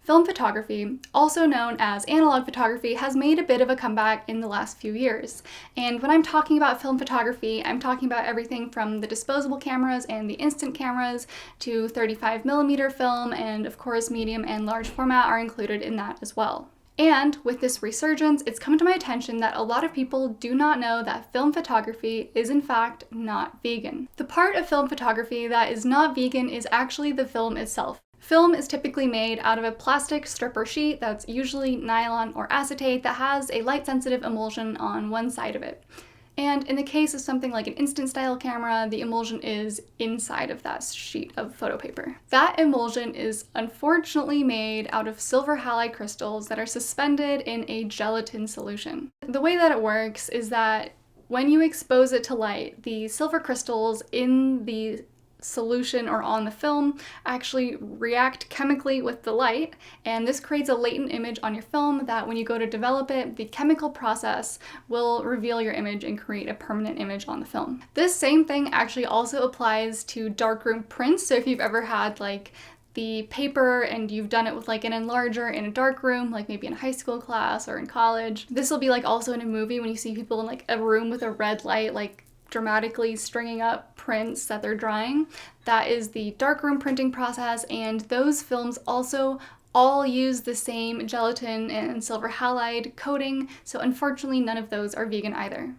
Film photography, also known as analog photography, has made a bit of a comeback in the last few years. And when I'm talking about film photography, I'm talking about everything from the disposable cameras and the instant cameras to 35mm film, and of course medium and large format are included in that as well. And with this resurgence, it's come to my attention that a lot of people do not know that film photography is in fact not vegan. The part of film photography that is not vegan is actually the film itself. Film is typically made out of a plastic strip or sheet that's usually nylon or acetate that has a light-sensitive emulsion on one side of it. And in the case of something like an instant style camera, the emulsion is inside of that sheet of photo paper. That emulsion is unfortunately made out of silver halide crystals that are suspended in a gelatin solution. The way that it works is that when you expose it to light, the silver crystals in the solution or on the film actually react chemically with the light, and this creates a latent image on your film that when you go to develop it, the chemical process will reveal your image and create a permanent image on the film. This same thing actually also applies to darkroom prints. So if you've ever had like the paper and you've done it with like an enlarger in a dark room, like maybe in a high school class or in college, this will be like also in a movie when you see people in like a room with a red light like dramatically stringing up prints that they're drawing. That is the darkroom printing process, and those films also all use the same gelatin and silver halide coating, so unfortunately none of those are vegan either.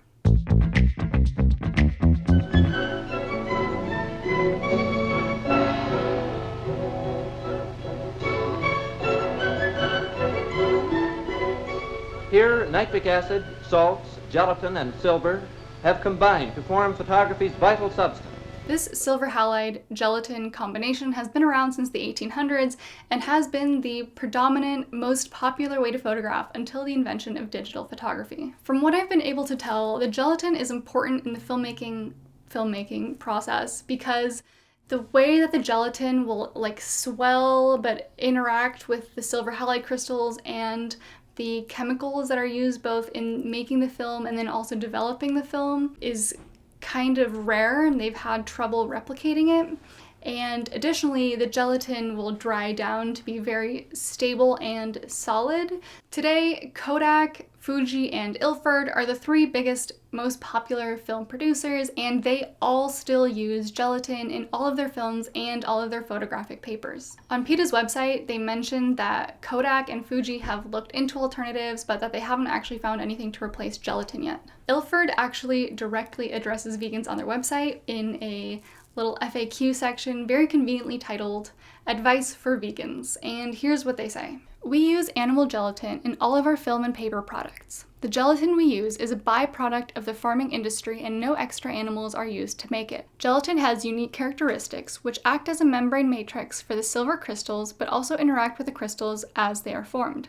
Here, nitric acid, salts, gelatin, and silver have combined to form photography's vital substance. This silver halide gelatin combination has been around since the 1800s and has been the predominant, most popular way to photograph until the invention of digital photography. From what I've been able to tell, the gelatin is important in the filmmaking process because the way that the gelatin will like swell but interact with the silver halide crystals and the chemicals that are used both in making the film and then also developing the film is kind of rare, and they've had trouble replicating it. And additionally, the gelatin will dry down to be very stable and solid. Today, Kodak, Fuji, and Ilford are the three biggest, most popular film producers, and they all still use gelatin in all of their films and all of their photographic papers. On PETA's website, they mentioned that Kodak and Fuji have looked into alternatives, but that they haven't actually found anything to replace gelatin yet. Ilford actually directly addresses vegans on their website in a little FAQ section, very conveniently titled Advice for Vegans, and here's what they say. We use animal gelatin in all of our film and paper products. The gelatin we use is a byproduct of the farming industry and no extra animals are used to make it. Gelatin has unique characteristics which act as a membrane matrix for the silver crystals but also interact with the crystals as they are formed.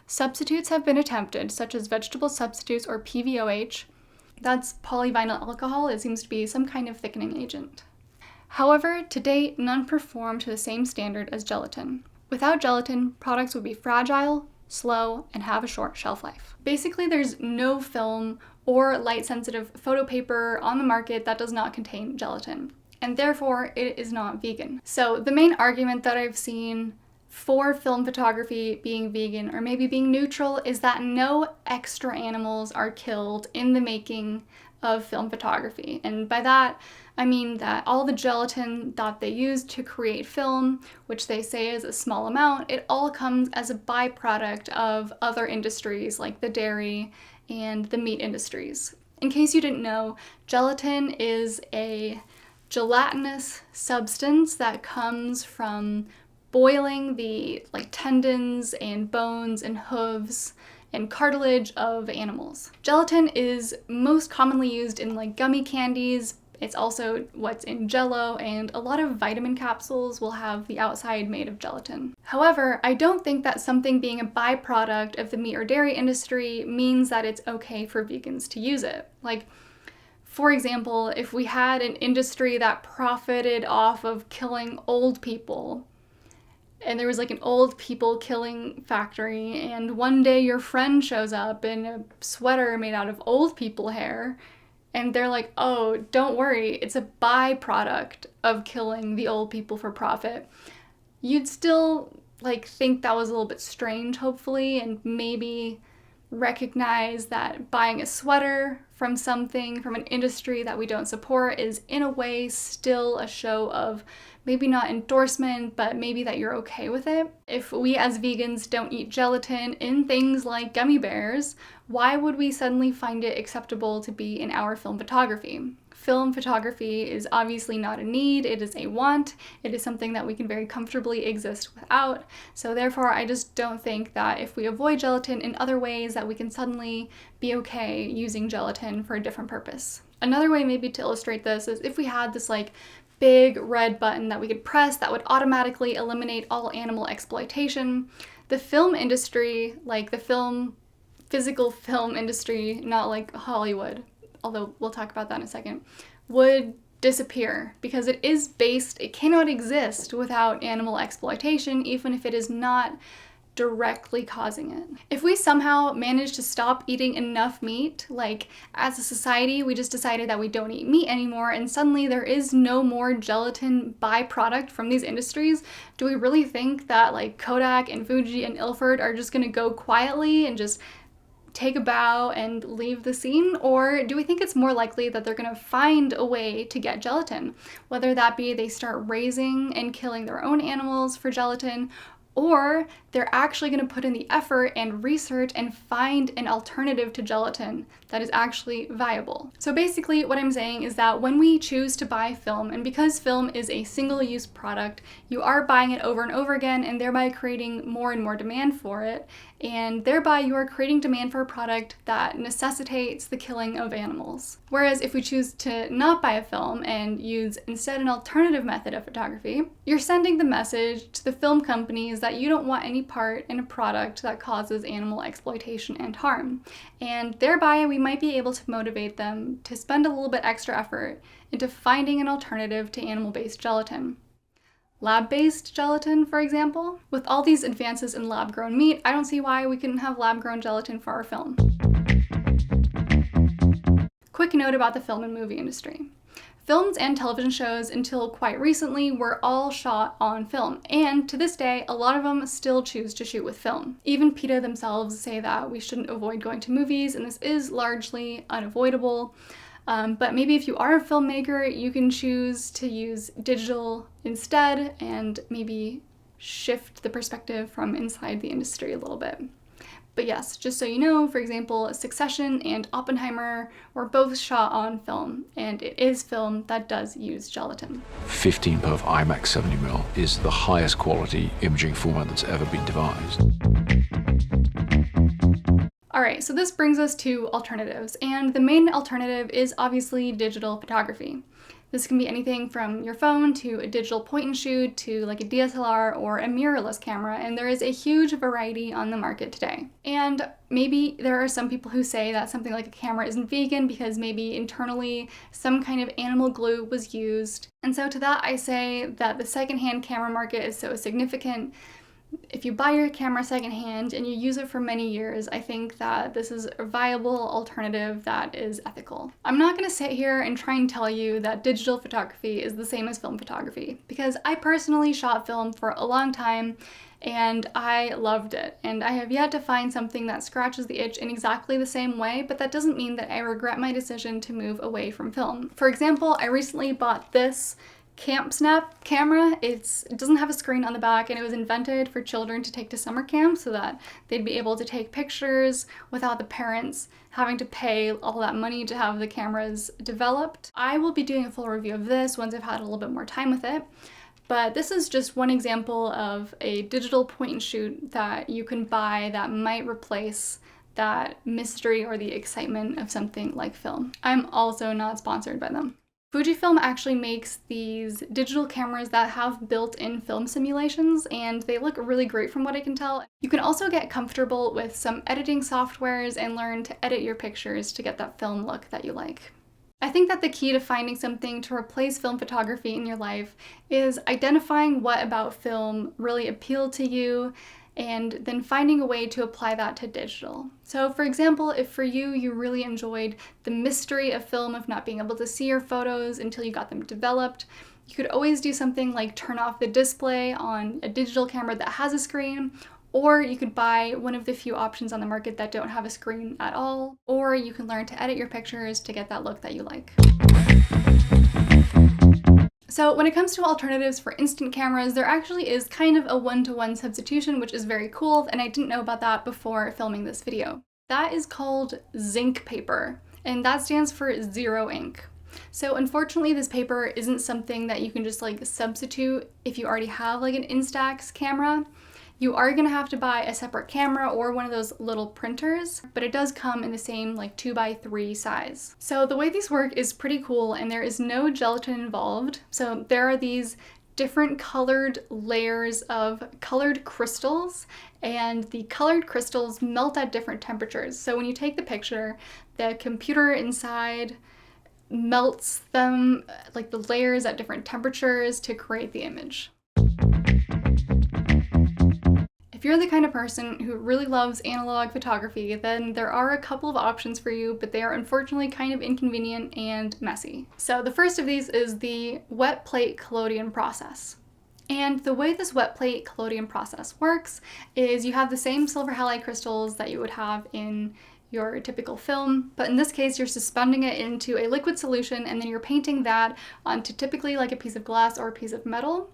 Substitutes have been attempted, such as vegetable substitutes or PVOH. That's polyvinyl alcohol. It seems to be some kind of thickening agent. However, to date, none perform to the same standard as gelatin. Without gelatin, products would be fragile, slow, and have a short shelf life. Basically, there's no film or light-sensitive photo paper on the market that does not contain gelatin, and therefore it is not vegan. So the main argument that I've seen for film photography being vegan or maybe being neutral is that no extra animals are killed in the making of film photography. And by that, I mean that all the gelatin that they use to create film, which they say is a small amount, it all comes as a byproduct of other industries like the dairy and the meat industries. In case you didn't know, gelatin is a gelatinous substance that comes from boiling the tendons and bones and hooves and cartilage of animals. Gelatin is most commonly used in gummy candies. It's also what's in Jell-O, and a lot of vitamin capsules will have the outside made of gelatin. However, I don't think that something being a byproduct of the meat or dairy industry means that it's okay for vegans to use it. For example, if we had an industry that profited off of killing old people, and there was an old people killing factory, and one day your friend shows up in a sweater made out of old people hair, and they're like, oh, don't worry, it's a byproduct of killing the old people for profit, you'd still like think that was a little bit strange, hopefully, and maybe recognize that buying a sweater from an industry that we don't support is in a way still a show of maybe not endorsement, but maybe that you're okay with it. If we as vegans don't eat gelatin in things like gummy bears, why would we suddenly find it acceptable to be in our film photography? Film photography is obviously not a need, it is a want. It is something that we can very comfortably exist without. So therefore, I just don't think that if we avoid gelatin in other ways that we can suddenly be okay using gelatin for a different purpose. Another way maybe to illustrate this is if we had this like big red button that we could press that would automatically eliminate all animal exploitation. The film industry, like the physical film industry, not like Hollywood, although we'll talk about that in a second, would disappear because it cannot exist without animal exploitation, even if it is not directly causing it. If we somehow manage to stop eating enough meat, like as a society, we just decided that we don't eat meat anymore, and suddenly there is no more gelatin byproduct from these industries, do we really think that like Kodak and Fuji and Ilford are just gonna go quietly and just take a bow and leave the scene? Or do we think it's more likely that they're gonna find a way to get gelatin? Whether that be they start raising and killing their own animals for gelatin, or they're actually going to put in the effort and research and find an alternative to gelatin that is actually viable. So basically what I'm saying is that when we choose to buy film, and because film is a single-use product, you are buying it over and over again and thereby creating more and more demand for it, and thereby you are creating demand for a product that necessitates the killing of animals. Whereas if we choose to not buy a film and use instead an alternative method of photography, you're sending the message to the film companies that you don't want any part in a product that causes animal exploitation and harm. And thereby we might be able to motivate them to spend a little bit extra effort into finding an alternative to animal-based gelatin. Lab-based gelatin, for example. With all these advances in lab-grown meat, I don't see why we couldn't have lab-grown gelatin for our film. Quick note about the film and movie industry. Films and television shows until quite recently were all shot on film, and to this day, a lot of them still choose to shoot with film. Even PETA themselves say that we shouldn't avoid going to movies, and this is largely unavoidable. But maybe if you are a filmmaker, you can choose to use digital instead and maybe shift the perspective from inside the industry a little bit. But yes, just so you know, for example, Succession and Oppenheimer were both shot on film, and it is film that does use gelatin. 15 perf IMAX 70mm is the highest quality imaging format that's ever been devised. Alright, so this brings us to alternatives, and the main alternative is obviously digital photography. This can be anything from your phone to a digital point and shoot to like a DSLR or a mirrorless camera, and there is a huge variety on the market today. And maybe there are some people who say that something like a camera isn't vegan because maybe internally some kind of animal glue was used. And so to that I say that the secondhand camera market is so significant. If you buy your camera secondhand and you use it for many years, I think that this is a viable alternative that is ethical. I'm not going to sit here and try and tell you that digital photography is the same as film photography, because I personally shot film for a long time and I loved it, and I have yet to find something that scratches the itch in exactly the same way, but that doesn't mean that I regret my decision to move away from film. For example, I recently bought this Camp Snap camera. It doesn't have a screen on the back, and it was invented for children to take to summer camp so that they'd be able to take pictures without the parents having to pay all that money to have the cameras developed. I will be doing a full review of this once I've had a little bit more time with it, but this is just one example of a digital point and shoot that you can buy that might replace that mystery or the excitement of something like film. I'm also not sponsored by them. Fujifilm actually makes these digital cameras that have built-in film simulations, and they look really great from what I can tell. You can also get comfortable with some editing softwares and learn to edit your pictures to get that film look that you like. I think that the key to finding something to replace film photography in your life is identifying what about film really appealed to you, and then finding a way to apply that to digital. So for example, if for you really enjoyed the mystery of film of not being able to see your photos until you got them developed, You could always do something like turn off the display on a digital camera that has a screen, or you could buy one of the few options on the market that don't have a screen at all, or you can learn to edit your pictures to get that look that you like. So when it comes to alternatives for instant cameras, there actually is kind of a one-to-one substitution, which is very cool, and I didn't know about that before filming this video. That is called Zinc Paper, and that stands for zero ink. So unfortunately, this paper isn't something that you can just like substitute if you already have like an Instax camera. You are gonna have to buy a separate camera or one of those little printers, but it does come in the same like 2x3 size. So the way these work is pretty cool, and there is no gelatin involved. So there are these different colored layers of colored crystals, and the colored crystals melt at different temperatures. So when you take the picture, the computer inside melts them, like the layers at different temperatures to create the image. If you're the kind of person who really loves analog photography, then there are a couple of options for you, but they are unfortunately kind of inconvenient and messy. So the first of these is the wet plate collodion process. And the way this wet plate collodion process works is you have the same silver halide crystals that you would have in your typical film, but in this case you're suspending it into a liquid solution, and then you're painting that onto typically like a piece of glass or a piece of metal.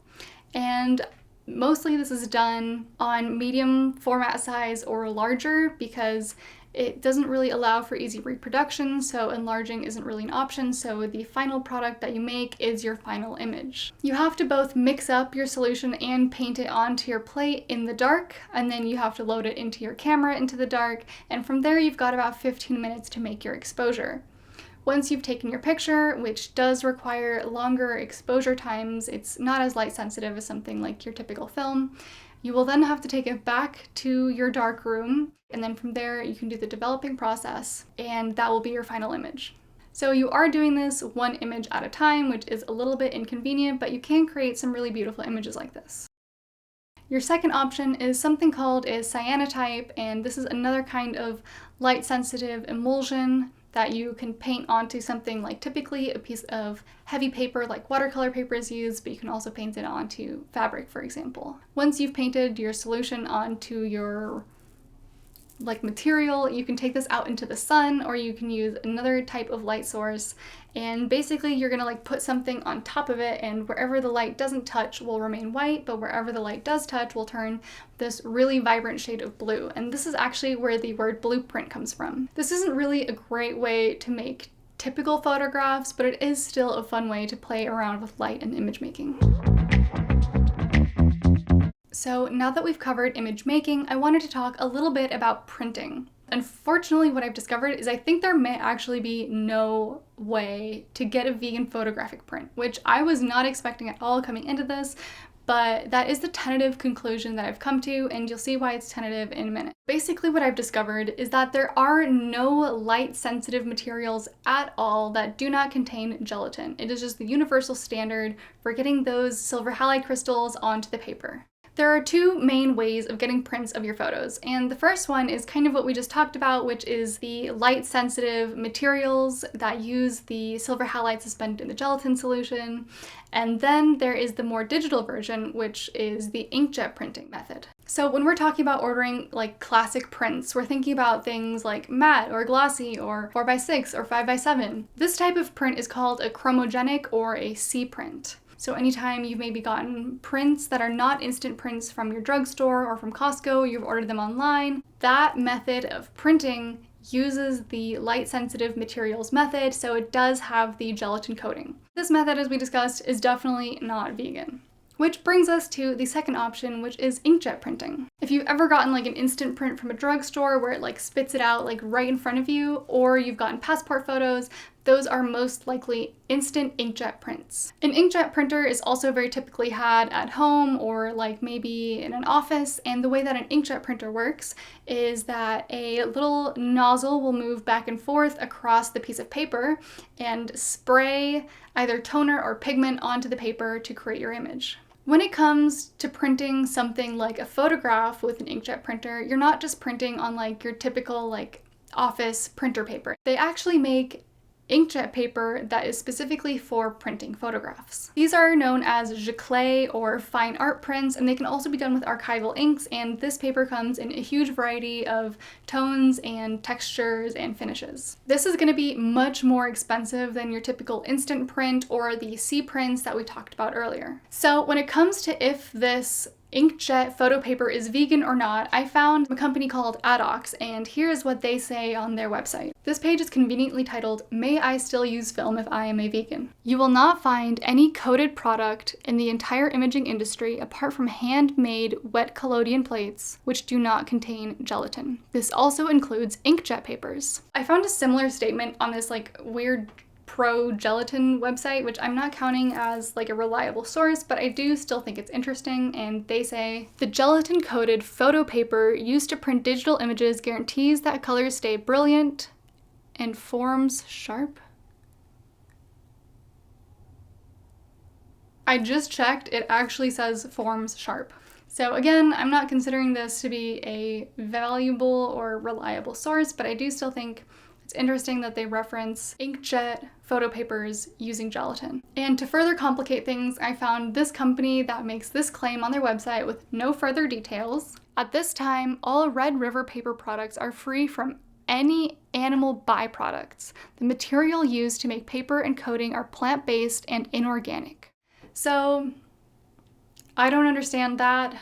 And mostly this is done on medium format size or larger because it doesn't really allow for easy reproduction, so enlarging isn't really an option, so the final product that you make is your final image. You have to both mix up your solution and paint it onto your plate in the dark, and then you have to load it into your camera into the dark, and from there you've got about 15 minutes to make your exposure. Once you've taken your picture, which does require longer exposure times, it's not as light sensitive as something like your typical film, you will then have to take it back to your dark room, and then from there you can do the developing process, and that will be your final image. So you are doing this one image at a time, which is a little bit inconvenient, but you can create some really beautiful images like this. Your second option is something called a cyanotype, and this is another kind of light sensitive emulsion that you can paint onto something like typically a piece of heavy paper like watercolor paper is used, but you can also paint it onto fabric, for example. Once you've painted your solution onto your material, you can take this out into the sun, or you can use another type of light source, and basically you're gonna put something on top of it, and wherever the light doesn't touch will remain white, but wherever the light does touch will turn this really vibrant shade of blue. And this is actually where the word blueprint comes from. This isn't really a great way to make typical photographs, but it is still a fun way to play around with light and image making. So now that we've covered image making, I wanted to talk a little bit about printing. Unfortunately, what I've discovered is I think there may actually be no way to get a vegan photographic print, which I was not expecting at all coming into this, but that is the tentative conclusion that I've come to, and you'll see why it's tentative in a minute. Basically, what I've discovered is that there are no light-sensitive materials at all that do not contain gelatin. It is just the universal standard for getting those silver halide crystals onto the paper. There are two main ways of getting prints of your photos, and the first one is kind of what we just talked about, which is the light-sensitive materials that use the silver halide suspended in the gelatin solution, and then there is the more digital version, which is the inkjet printing method. So when we're talking about ordering like classic prints, we're thinking about things like matte or glossy or 4x6 or 5x7. This type of print is called a chromogenic or a C print. So anytime you've maybe gotten prints that are not instant prints from your drugstore or from Costco, you've ordered them online, that method of printing uses the light-sensitive materials method, so it does have the gelatin coating. This method, as we discussed, is definitely not vegan. Which brings us to the second option, which is inkjet printing. If you've ever gotten like an instant print from a drugstore where it like spits it out like right in front of you, or you've gotten passport photos, those are most likely instant inkjet prints. An inkjet printer is also very typically had at home or like maybe in an office, and the way that an inkjet printer works is that a little nozzle will move back and forth across the piece of paper and spray either toner or pigment onto the paper to create your image. When it comes to printing something like a photograph with an inkjet printer, you're not just printing on like your typical like office printer paper. They actually make inkjet paper that is specifically for printing photographs. These are known as giclée or fine art prints, and they can also be done with archival inks, and this paper comes in a huge variety of tones and textures and finishes. This is going to be much more expensive than your typical instant print or the C prints that we talked about earlier. So when it comes to if this inkjet photo paper is vegan or not, I found a company called Adox, and here's what they say on their website. This page is conveniently titled, "May I Still Use Film If I Am a Vegan?" You will not find any coated product in the entire imaging industry apart from handmade wet collodion plates, which do not contain gelatin. This also includes inkjet papers. I found a similar statement on this weird pro-gelatin website, which I'm not counting as a reliable source, but I do still think it's interesting, and they say, "The gelatin-coated photo paper used to print digital images guarantees that colors stay brilliant and forms sharp." I just checked, it actually says forms sharp. So again, I'm not considering this to be a valuable or reliable source, but I do still think it's interesting that they reference inkjet photo papers using gelatin. And to further complicate things, I found this company that makes this claim on their website with no further details. At this time, all Red River paper products are free from any animal byproducts. The material used to make paper and coating are plant-based and inorganic. So I don't understand that.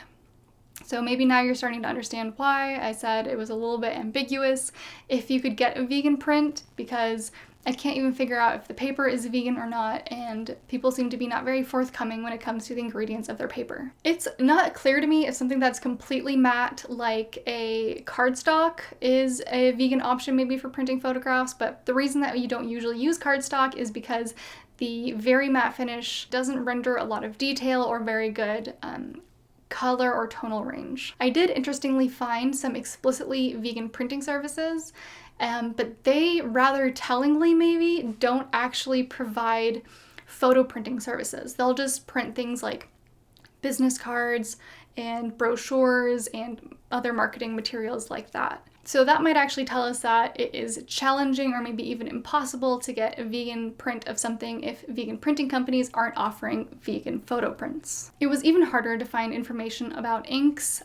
So maybe now you're starting to understand why I said it was a little bit ambiguous if you could get a vegan print, because I can't even figure out if the paper is vegan or not, and people seem to be not very forthcoming when it comes to the ingredients of their paper. It's not clear to me if something that's completely matte, like a cardstock, is a vegan option maybe for printing photographs, but the reason that you don't usually use cardstock is because the very matte finish doesn't render a lot of detail or very good color or tonal range. I did interestingly find some explicitly vegan printing services, but they rather tellingly maybe don't actually provide photo printing services. They'll just print things like business cards and brochures and other marketing materials like that. So that might actually tell us that it is challenging or maybe even impossible to get a vegan print of something if vegan printing companies aren't offering vegan photo prints. It was even harder to find information about inks,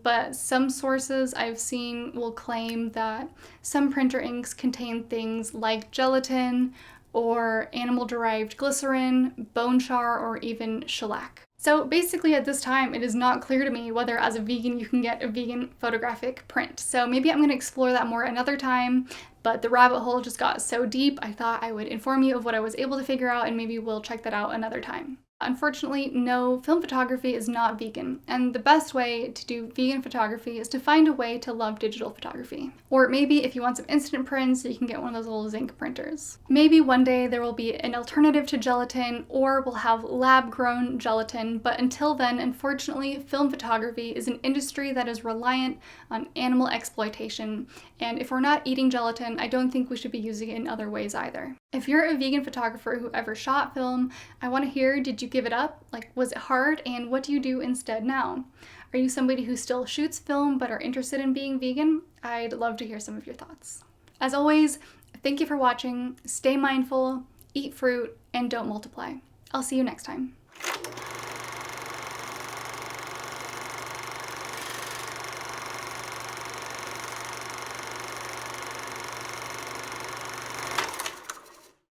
but some sources I've seen will claim that some printer inks contain things like gelatin or animal-derived glycerin, bone char, or even shellac. So basically at this time, it is not clear to me whether as a vegan you can get a vegan photographic print. So maybe I'm going to explore that more another time, but the rabbit hole just got so deep, I thought I would inform you of what I was able to figure out, and maybe we'll check that out another time. Unfortunately, no, film photography is not vegan, and the best way to do vegan photography is to find a way to love digital photography. Or maybe if you want some instant prints, you can get one of those little Zinc printers. Maybe one day there will be an alternative to gelatin, or we'll have lab-grown gelatin, but until then, unfortunately, film photography is an industry that is reliant on animal exploitation, and if we're not eating gelatin, I don't think we should be using it in other ways either. If you're a vegan photographer who ever shot film, I want to hear, did you give it up? Was it hard? And what do you do instead now? Are you somebody who still shoots film but are interested in being vegan? I'd love to hear some of your thoughts. As always, thank you for watching. Stay mindful, eat fruit, and don't multiply. I'll see you next time.